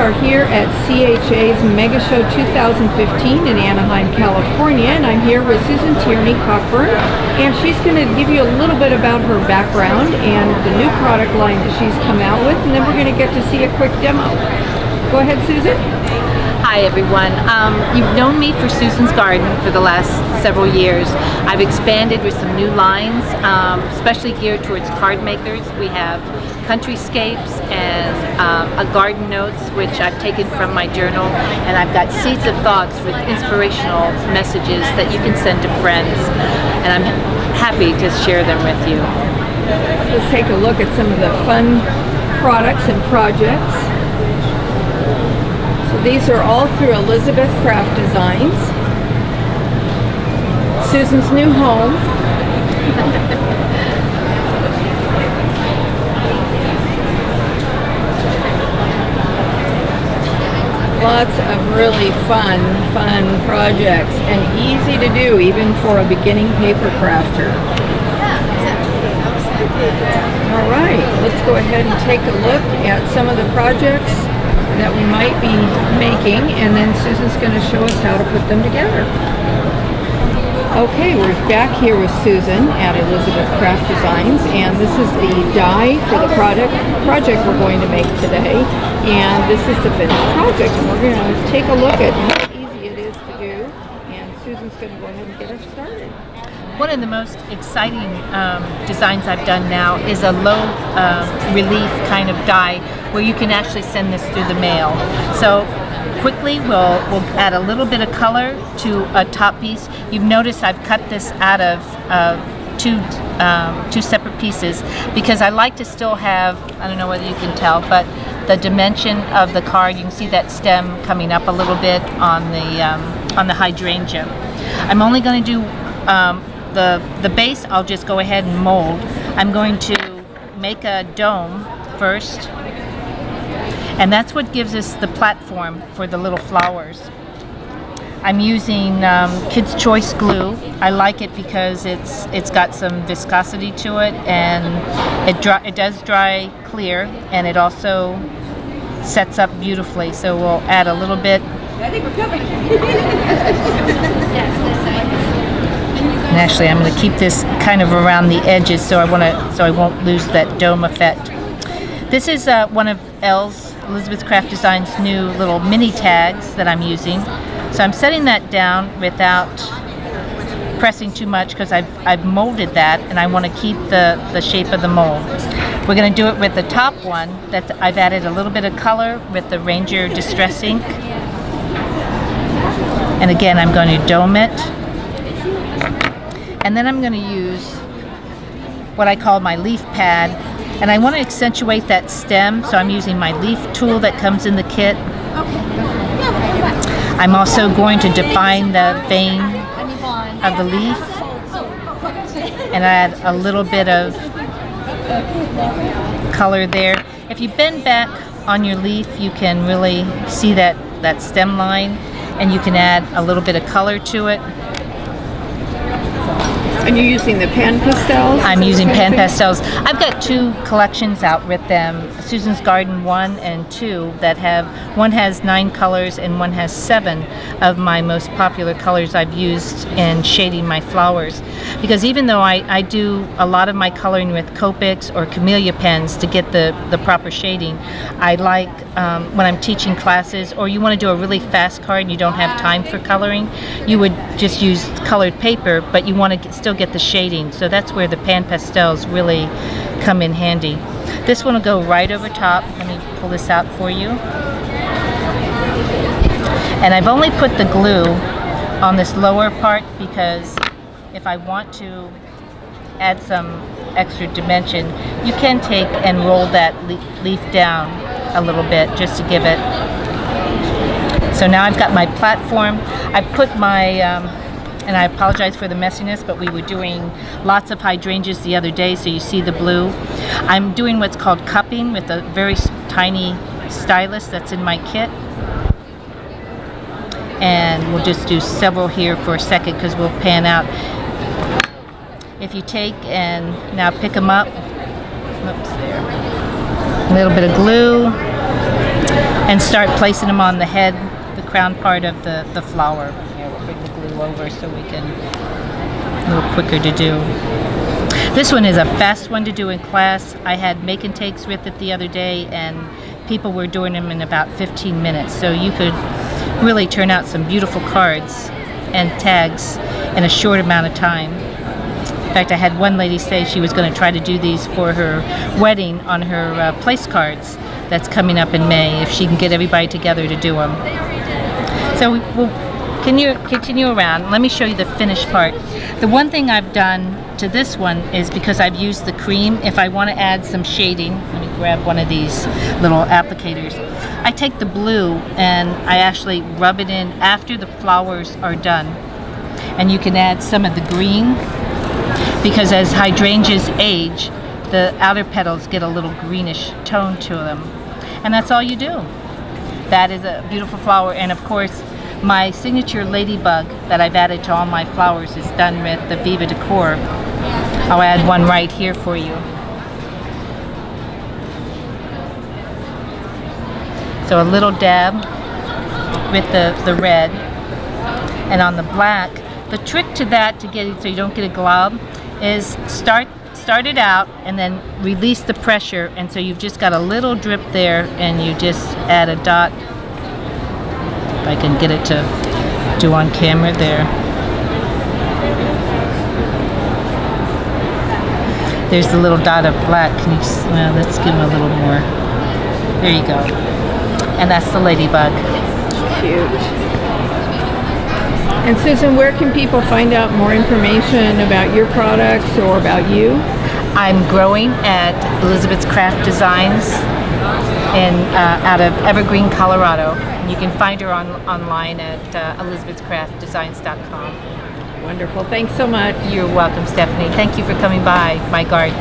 are here at CHA's Mega Show 2015 in Anaheim, California, and I'm here with Susan Tierney Cockburn, and she's going to give you a little bit about her background and the new product line that she's come out with, and then we're going to get to see a quick demo. Go ahead, Susan. Hi everyone. You've known me for Susan's Garden for the last several years. I've expanded with some new lines, especially geared towards card makers. We have countryscapes and a garden notes, which I've taken from my journal, and I've got seeds of thoughts with inspirational messages that you can send to friends, and I'm happy to share them with you. Let's take a look at some of the fun products and projects. So these are all through Elizabeth Craft Designs. Susan's new home. Lots of really fun projects, and easy to do even for a beginning paper crafter. All right, let's go ahead and take a look at some of the projects that we might be making, and then Susan's going to show us how to put them together. Okay, we're back here with Susan at Elizabeth Craft Designs, and this is the die for the project we're going to make today, and this is the finished project, and we're going to take a look at how easy it is to do, and Susan's going to go ahead and get us started. One of the most exciting designs I've done now is a low relief kind of die where you can actually send this through the mail. So quickly we'll add a little bit of color to a top piece. You've noticed I've cut this out of two separate pieces because I like to still have, I don't know whether you can tell, but the dimension of the card. You can see that stem coming up a little bit on the hydrangea. I'm only going to do the base. I'll just go ahead and mold. I'm going to make a dome first, and that's what gives us the platform for the little flowers. I'm using Kids Choice glue. I like it because it's got some viscosity to it, and it does dry clear, and it also sets up beautifully. So we'll add a little bit. I think we're coming. And actually, I'm going to keep this kind of around the edges so I won't lose that dome effect. This is one of Elizabeth Craft Designs' new little mini tags that I'm using. So I'm setting that down without pressing too much because I've molded that, and I want to keep the shape of the mold. We're going to do it with the top one. I've added a little bit of color with the Ranger Distress ink. And again, I'm going to dome it. And then I'm going to use what I call my leaf pad, and I want to accentuate that stem, so I'm using my leaf tool that comes in the kit. I'm also going to define the vein of the leaf and add a little bit of color there. If you bend back on your leaf, you can really see that stem line, and you can add a little bit of color to it. And you're using the pan pastels? I'm using pan pastels. I've got two collections out with them, Susan's Garden 1 and 2, that one has 9 colors and one has 7 of my most popular colors I've used in shading my flowers. Because even though I do a lot of my coloring with Copics or Camellia pens to get the proper shading, I like when I'm teaching classes, or you want to do a really fast card and you don't have time for coloring, you would just use colored paper, but you want to still get the shading. So that's where the pan pastels really come in handy. This one will go right over top. Let me pull this out for you. And I've only put the glue on this lower part because if I want to add some extra dimension, you can take and roll that leaf down a little bit just to give it. So now I've got my platform. I put my and I apologize for the messiness, but we were doing lots of hydrangeas the other day, so you see the blue. I'm doing what's called cupping with a very tiny stylus that's in my kit. And we'll just do several here for a second because we'll pan out. If you take and now pick them up, oops, there. A little bit of glue, and start placing them on the head, the crown part of the flower. Here, we'll bring the glue over so we can, a little quicker to do. This one is a fast one to do in class. I had make and takes with it the other day, and people were doing them in about 15 minutes. So you could really turn out some beautiful cards and tags in a short amount of time. In fact, I had one lady say she was going to try to do these for her wedding on her place cards that's coming up in May, if she can get everybody together to do them. So we'll continue around. Let me show you the finished part. The one thing I've done to this one is, because I've used the cream, if I want to add some shading, let me grab one of these little applicators. I take the blue and I actually rub it in after the flowers are done. And you can add some of the green, because as hydrangeas age, the outer petals get a little greenish tone to them. And that's all you do. That is a beautiful flower. And of course, my signature ladybug that I've added to all my flowers is done with the Viva Decor. I'll add one right here for you. So a little dab with the red, and on the black. The trick to that, to get it so you don't get a glob, is start it out and then release the pressure, and so you've just got a little drip there, and you just add a dot. If I can get it to do on camera there. There's the little dot of black. Can you, well, let's give him a little more. There you go. And that's the ladybug. Cute. And Susan, where can people find out more information about your products or about you? I'm growing at Elizabeth's Craft Designs out of Evergreen, Colorado. You can find her online at elizabethscraftdesigns.com. Wonderful. Thanks so much. You're welcome, Stephanie. Thank you for coming by my garden.